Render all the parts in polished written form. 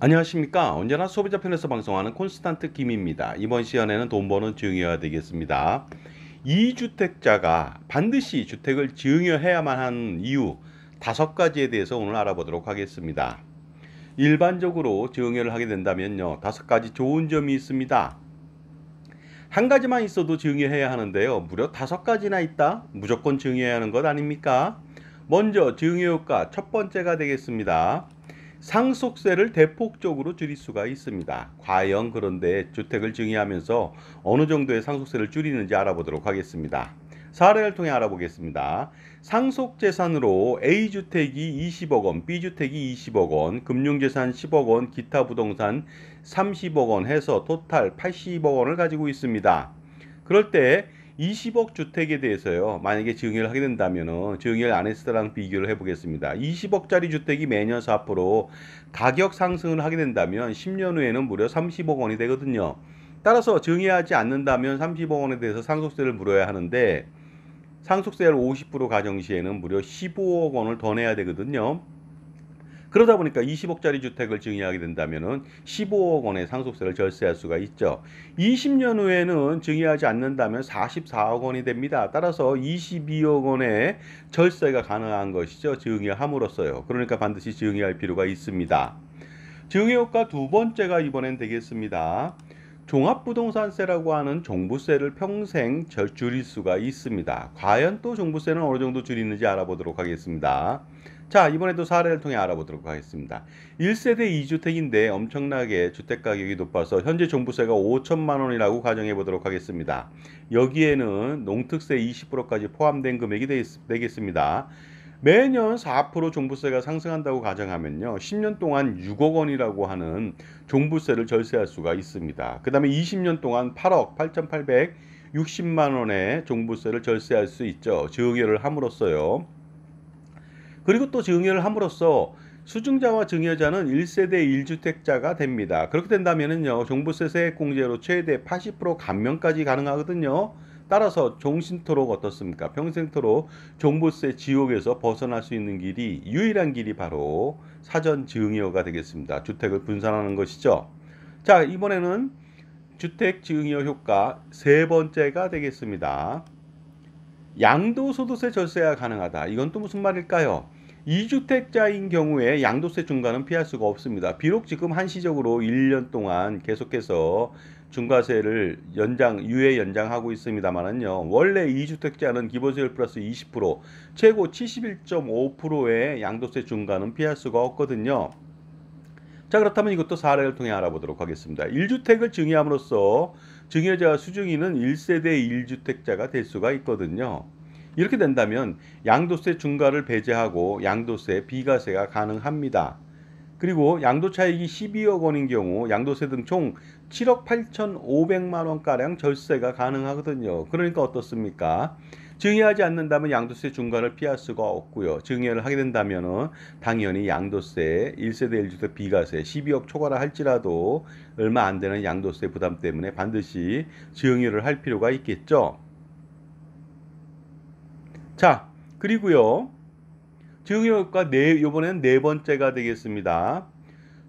안녕하십니까. 언제나 소비자 편에서 방송하는 콘스탄트 김입니다. 이번 시간에는 돈 버는 증여가 되겠습니다. 2주택자가 반드시 주택을 증여해야만 하는 이유 5가지에 대해서 오늘 알아보도록 하겠습니다. 일반적으로 증여를 하게 된다면요, 5가지 좋은 점이 있습니다. 한 가지만 있어도 증여해야 하는데요, 무려 5가지나 있다? 무조건 증여해야 하는 것 아닙니까? 먼저 증여효과 첫 번째가 되겠습니다. 상속세를 대폭적으로 줄일 수가 있습니다. 과연 그런데 주택을 증여하면서 어느 정도의 상속세를 줄이는지 알아보도록 하겠습니다. 사례를 통해 알아보겠습니다. 상속재산으로 A주택이 20억 원, B주택이 20억 원, 금융재산 10억 원, 기타 부동산 30억 원 해서 토탈 80억 원을 가지고 있습니다. 그럴 때 20억 주택에 대해서요, 만약에 증여를 하게 된다면은 증여를 안 했을 때랑 비교를 해보겠습니다. 20억짜리 주택이 매년 4% 가격 상승을 하게 된다면 10년 후에는 무려 30억 원이 되거든요. 따라서 증여하지 않는다면 30억 원에 대해서 상속세를 물어야 하는데, 상속세를 50% 가정 시에는 무려 15억 원을 더 내야 되거든요. 그러다 보니까 20억짜리 주택을 증여하게 된다면은 15억 원의 상속세를 절세할 수가 있죠. 20년 후에는 증여하지 않는다면 44억 원이 됩니다. 따라서 22억 원의 절세가 가능한 것이죠. 증여함으로써요. 그러니까 반드시 증여할 필요가 있습니다. 증여효과 두 번째가 이번엔 되겠습니다. 종합부동산세라고 하는 종부세를 평생 줄일 수가 있습니다. 과연 또 종부세는 어느 정도 줄이는지 알아보도록 하겠습니다. 자, 이번에도 사례를 통해 알아보도록 하겠습니다. 1세대 2주택인데 엄청나게 주택가격이 높아서 현재 종부세가 5천만 원이라고 가정해 보도록 하겠습니다. 여기에는 농특세 20%까지 포함된 금액이 되겠습니다. 매년 4% 종부세가 상승한다고 가정하면요, 10년 동안 6억 원이라고 하는 종부세를 절세할 수가 있습니다. 그 다음에 20년 동안 8억 8,860만 원의 종부세를 절세할 수 있죠. 증여를 함으로써요. 그리고 또 증여를 함으로써 수증자와 증여자는 1세대 1주택자가 됩니다. 그렇게 된다면은요, 종부세 세액공제로 최대 80% 감면까지 가능하거든요. 따라서 종신토록 어떻습니까? 평생토록 종부세 지옥에서 벗어날 수 있는 길이, 유일한 길이 바로 사전 증여가 되겠습니다. 주택을 분산하는 것이죠. 자, 이번에는 주택 증여 효과 세 번째가 되겠습니다. 양도소득세 절세가 가능하다. 이건 또 무슨 말일까요? 2주택자인 경우에 양도세 중과는 피할 수가 없습니다. 비록 지금 한시적으로 1년 동안 계속해서 중과세를 유예 연장하고 있습니다만은요, 원래 2주택자는 기본세율 플러스 20%, 최고 71.5%의 양도세 중과는 피할 수가 없거든요. 자, 그렇다면 이것도 사례를 통해 알아보도록 하겠습니다. 1주택을 증여함으로써 증여자와 수증인은 1세대 1주택자가 될 수가 있거든요. 이렇게 된다면 양도세 중과를 배제하고 양도세 비과세가 가능합니다. 그리고 양도차익이 12억 원인 경우 양도세 등 총 7억 8,500만 원가량 절세가 가능하거든요. 그러니까 어떻습니까? 증여하지 않는다면 양도세 중과를 피할 수가 없고요. 증여를 하게 된다면 당연히 양도세, 1세대 1주택 비과세 12억 초과라 할지라도 얼마 안 되는 양도세 부담 때문에 반드시 증여를 할 필요가 있겠죠. 자, 그리고요, 증여효과 이번엔 네 번째가 되겠습니다.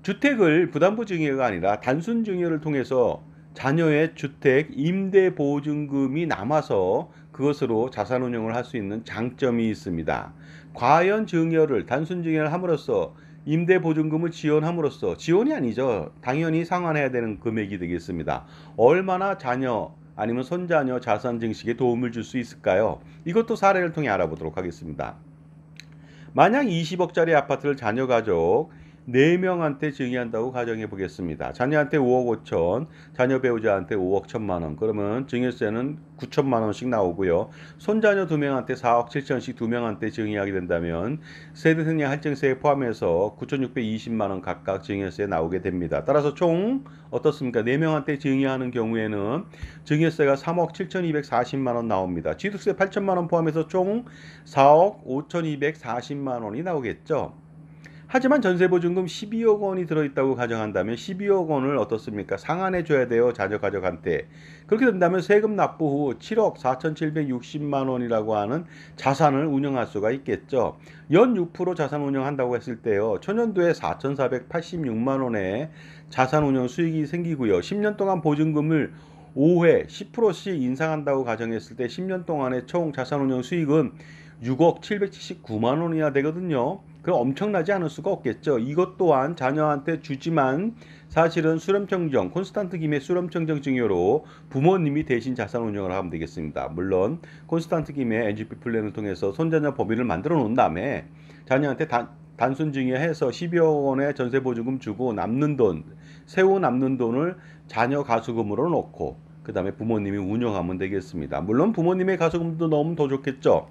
주택을 부담부 증여가 아니라 단순 증여를 통해서 자녀의 주택 임대보증금이 남아서 그것으로 자산운용을 할 수 있는 장점이 있습니다. 과연 증여를 단순 증여를 함으로써 임대보증금을 지원함으로써, 지원이 아니죠, 당연히 상환해야 되는 금액이 되겠습니다. 얼마나 자녀 아니면 손자녀 자산 증식에 도움을 줄 수 있을까요? 이것도 사례를 통해 알아보도록 하겠습니다. 만약 20억짜리 아파트를 자녀 가족 4명한테 증여한다고 가정해 보겠습니다. 자녀한테 5억 5천, 자녀 배우자한테 5억 1천만 원. 그러면 증여세는 9천만 원씩 나오고요. 손자녀 2명한테 4억 7천씩 2명한테 증여하게 된다면 세대승량 할증세에 포함해서 9,620만 원 각각 증여세 나오게 됩니다. 따라서 총 어떻습니까? 4명한테 증여하는 경우에는 증여세가 3억 7,240만 원 나옵니다. 취득세 8천만 원 포함해서 총 4억 5,240만 원이 나오겠죠. 하지만 전세보증금 12억 원이 들어있다고 가정한다면 12억 원을 어떻습니까? 상환해 줘야 돼요. 자녀 가족한테. 그렇게 된다면 세금 납부 후 7억 4,760만 원이라고 하는 자산을 운영할 수가 있겠죠. 연 6% 자산 운영한다고 했을 때요. 초년도에 4,486만 원의 자산 운영 수익이 생기고요. 10년 동안 보증금을 5회 10%씩 인상한다고 가정했을 때 10년 동안의 총 자산 운용 수익은 6억 779만 원이나 되거든요. 그럼 엄청나지 않을 수가 없겠죠. 이것 또한 자녀한테 주지만 사실은 수렴청정, 콘스탄트 김의 수렴청정 증여로 부모님이 대신 자산 운용을 하면 되겠습니다. 물론 콘스탄트 김의 NGP 플랜을 통해서 손자녀 법인을 만들어 놓은 다음에 자녀한테 단순 증여해서 12억 원의 전세 보증금 주고 남는 돈, 세후 남는 돈을 자녀 가수금으로 넣고 그 다음에 부모님이 운영하면 되겠습니다. 물론 부모님의 가수금도 넣으면 더 좋겠죠.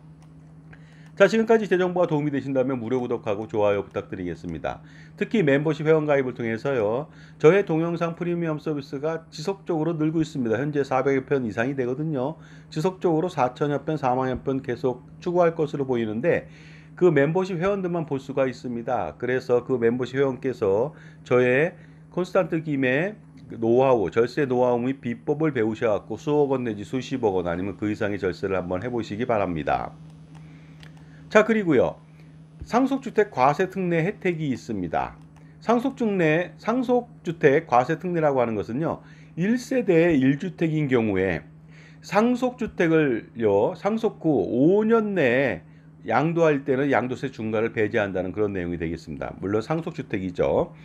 자, 지금까지 제 정보가 도움이 되신다면 무료 구독하고 좋아요 부탁드리겠습니다. 특히 멤버십 회원가입을 통해서요. 저의 동영상 프리미엄 서비스가 지속적으로 늘고 있습니다. 현재 400여 편 이상이 되거든요. 지속적으로 4천여 편, 4만여 편 계속 추구할 것으로 보이는데 그 멤버십 회원들만 볼 수가 있습니다. 그래서 그 멤버십 회원께서 저의 콘스탄트 김의 노하우, 절세 노하우 및 비법을 배우셔갖고 수억 원 내지 수십억 원 아니면 그 이상의 절세를 한번 해보시기 바랍니다. 자, 그리고요. 상속주택 과세특례 혜택이 있습니다. 상속주택 과세특례라고 하는 것은요. 1세대 1주택인 경우에 상속주택을요. 상속 후 5년 내에 양도할 때는 양도세 중과를 배제한다는 그런 내용이 되겠습니다. 물론 상속주택이죠.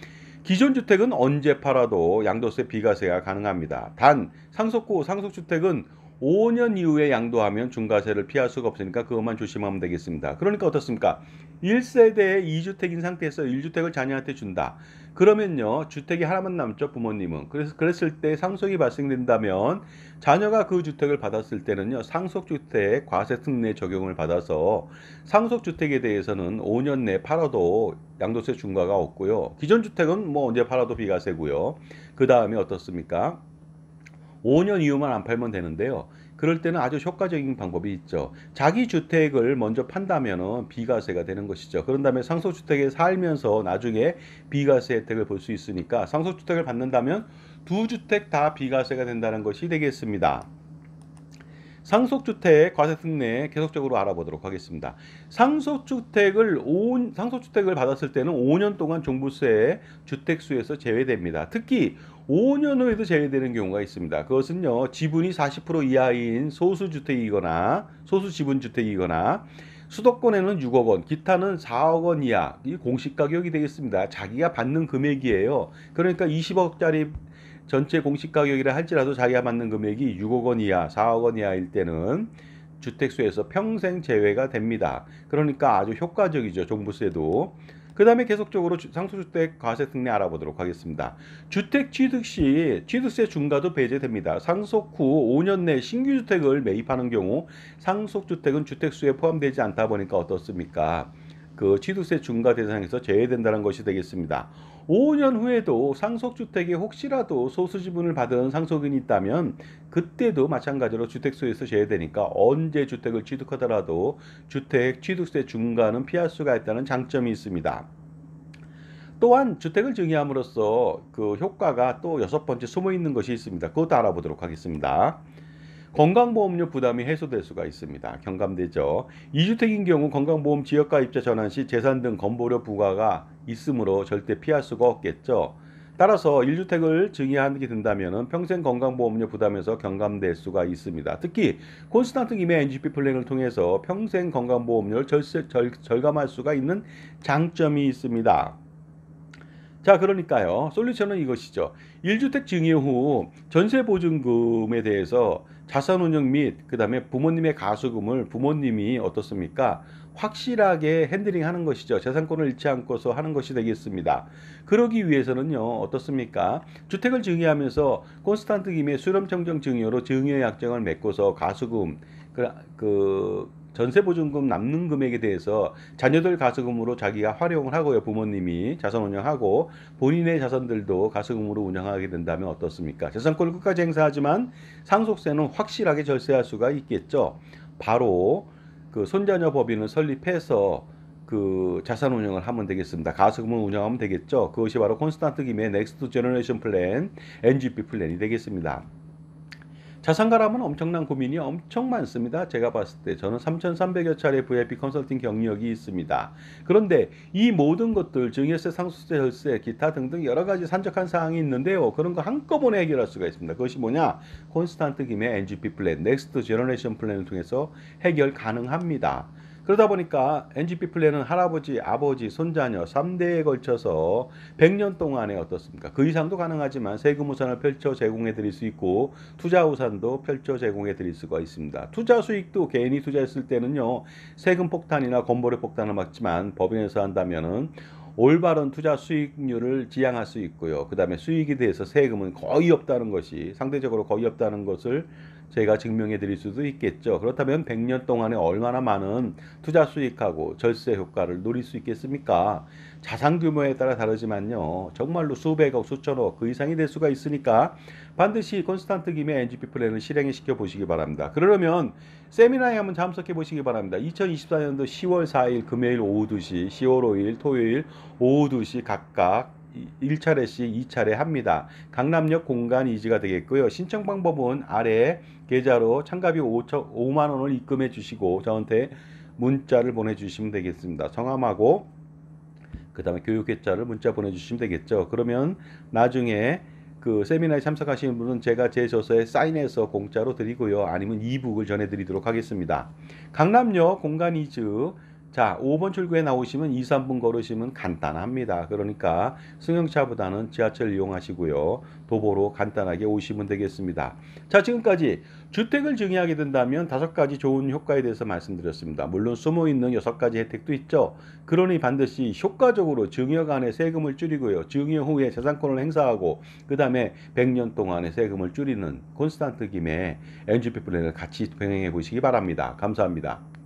기존 주택은 언제 팔아도 양도세 비과세가 가능합니다. 단 상속 후 상속주택은 5년 이후에 양도하면 중과세를 피할 수가 없으니까 그것만 조심하면 되겠습니다. 그러니까 어떻습니까? 1세대의 2주택인 상태에서 1주택을 자녀한테 준다. 그러면요. 주택이 하나만 남죠. 부모님은. 그랬을 때 상속이 발생된다면 자녀가 그 주택을 받았을 때는요. 상속주택 과세특례 적용을 받아서 상속주택에 대해서는 5년 내에 팔아도 양도세 중과가 없고요. 기존 주택은 뭐 언제 팔아도 비과세고요. 그 다음에 어떻습니까? 5년 이후만 안 팔면 되는데요. 그럴 때는 아주 효과적인 방법이 있죠. 자기 주택을 먼저 판다면 비과세가 되는 것이죠. 그런 다음에 상속주택에 살면서 나중에 비과세 혜택을 볼 수 있으니까 상속주택을 받는다면 두 주택 다 비과세가 된다는 것이 되겠습니다. 상속주택 과세특례 계속적으로 알아보도록 하겠습니다. 상속주택을 받았을 때는 5년 동안 종부세 주택수에서 제외됩니다. 특히 5년 후에도 제외되는 경우가 있습니다. 그것은요. 지분이 40% 이하인 소수주택이거나 소수지분주택이거나 수도권에는 6억 원, 기타는 4억 원 이하, 이 공시가격이 되겠습니다. 자기가 받는 금액이에요. 그러니까 20억짜리 전체 공시가격이라 할지라도 자기가 받는 금액이 6억 원 이하, 4억 원 이하일 때는 주택수에서 평생 제외가 됩니다. 그러니까 아주 효과적이죠. 종부세도. 그 다음에 계속적으로 상속주택 과세특례 알아보도록 하겠습니다. 주택 취득 시 취득세 중과도 배제됩니다. 상속 후 5년 내 신규 주택을 매입하는 경우 상속주택은 주택수에 포함되지 않다 보니까 어떻습니까? 그 취득세 중과 대상에서 제외된다는 것이 되겠습니다. 5년 후에도 상속주택에 혹시라도 소수지분을 받은 상속인이 있다면 그때도 마찬가지로 주택수에서 제외되니까 언제 주택을 취득하더라도 주택 취득세 중과는 피할 수가 있다는 장점이 있습니다. 또한 주택을 증여함으로써 그 효과가 또 6번째 숨어 있는 것이 있습니다. 그것도 알아보도록 하겠습니다. 건강보험료 부담이 해소될 수가 있습니다. 경감되죠. 2주택인 경우 건강보험 지역가입자 전환 시 재산 등 건보료 부과가 있으므로 절대 피할 수가 없겠죠. 따라서 1주택을 증여하게 된다면 평생 건강보험료 부담에서 경감될 수가 있습니다. 특히 콘스탄트 김의 NGP 플랜을 통해서 평생 건강보험료를 절감할 수가 있는 장점이 있습니다. 자, 그러니까요. 솔루션은 이것이죠. 1주택 증여 후 전세보증금에 대해서 자산운용 및 그 다음에 부모님의 가수금을 부모님이 어떻습니까? 확실하게 핸들링하는 것이죠. 재산권을 잃지 않고서 하는 것이 되겠습니다. 그러기 위해서는요. 어떻습니까? 주택을 증여하면서 콘스탄트 김의 수렴청정 증여로 증여 약정을 맺고서 가수금 전세보증금 남는 금액에 대해서 자녀들 가수금으로 자기가 활용을 하고요. 부모님이 자산 운영하고 본인의 자산들도 가수금으로 운영하게 된다면 어떻습니까? 재산권을 끝까지 행사하지만 상속세는 확실하게 절세할 수가 있겠죠. 바로 그 손자녀 법인을 설립해서 그 자산 운용을 하면 되겠습니다. 가수금을 운영하면 되겠죠. 그것이 바로 콘스탄트 김의 넥스트 제너레이션 플랜, NGP 플랜이 되겠습니다. 자산가라면 엄청난 고민이 엄청 많습니다. 제가 봤을 때 저는 3,300여 차례 VIP 컨설팅 경력이 있습니다. 그런데 이 모든 것들 증여세, 상속세, 혈세, 기타 등등 여러 가지 산적한 사항이 있는데요. 그런 거 한꺼번에 해결할 수가 있습니다. 그것이 뭐냐? 콘스탄트 김의 NGP 플랜, 넥스트 제너레이션 플랜을 통해서 해결 가능합니다. 그러다 보니까 NGP 플랜은 할아버지, 아버지, 손자녀 3대에 걸쳐서 100년 동안에 어떻습니까? 그 이상도 가능하지만 세금 우산을 펼쳐 제공해 드릴 수 있고 투자 우산도 펼쳐 제공해 드릴 수가 있습니다. 투자 수익도 개인이 투자했을 때는요. 세금 폭탄이나 건보료 폭탄을 막지만 법인에서 한다면은 올바른 투자 수익률을 지향할 수 있고요. 그 다음에 수익에 대해서 세금은 거의 없다는 것이 상대적으로 거의 없다는 것을 제가 증명해 드릴 수도 있겠죠. 그렇다면 100년 동안에 얼마나 많은 투자 수익하고 절세 효과를 누릴 수 있겠습니까? 자산 규모에 따라 다르지만요. 정말로 수백억, 수천억 그 이상이 될 수가 있으니까 반드시 콘스탄트 김의 NGP 플랜을 실행해 시켜 보시기 바랍니다. 그러려면 세미나에 한번 참석해 보시기 바랍니다. 2024년도 10월 4일 금요일 오후 2시, 10월 5일 토요일 오후 2시 각각 1차례씩 2차례 합니다. 강남역 공간 이지가 되겠고요. 신청 방법은 아래 계좌로 참가비 5만 원을 입금해 주시고 저한테 문자를 보내주시면 되겠습니다. 성함하고 그 다음에 교육계좌를 문자 보내주시면 되겠죠. 그러면 나중에 그 세미나에 참석하시는 분은 제가 제 저서에 사인해서 공짜로 드리고요. 아니면 이북을 전해드리도록 하겠습니다. 강남역 공간 이즈 자, 5번 출구에 나오시면 2, 3분 걸으시면 간단합니다. 그러니까 승용차보다는 지하철 이용하시고요. 도보로 간단하게 오시면 되겠습니다. 자, 지금까지 주택을 증여하게 된다면 5가지 좋은 효과에 대해서 말씀드렸습니다. 물론 숨어있는 6가지 혜택도 있죠. 그러니 반드시 효과적으로 증여간의 세금을 줄이고요. 증여 후에 재산권을 행사하고 그 다음에 100년 동안의 세금을 줄이는 콘스탄트 김의 NGP 플랜을 같이 병행해 보시기 바랍니다. 감사합니다.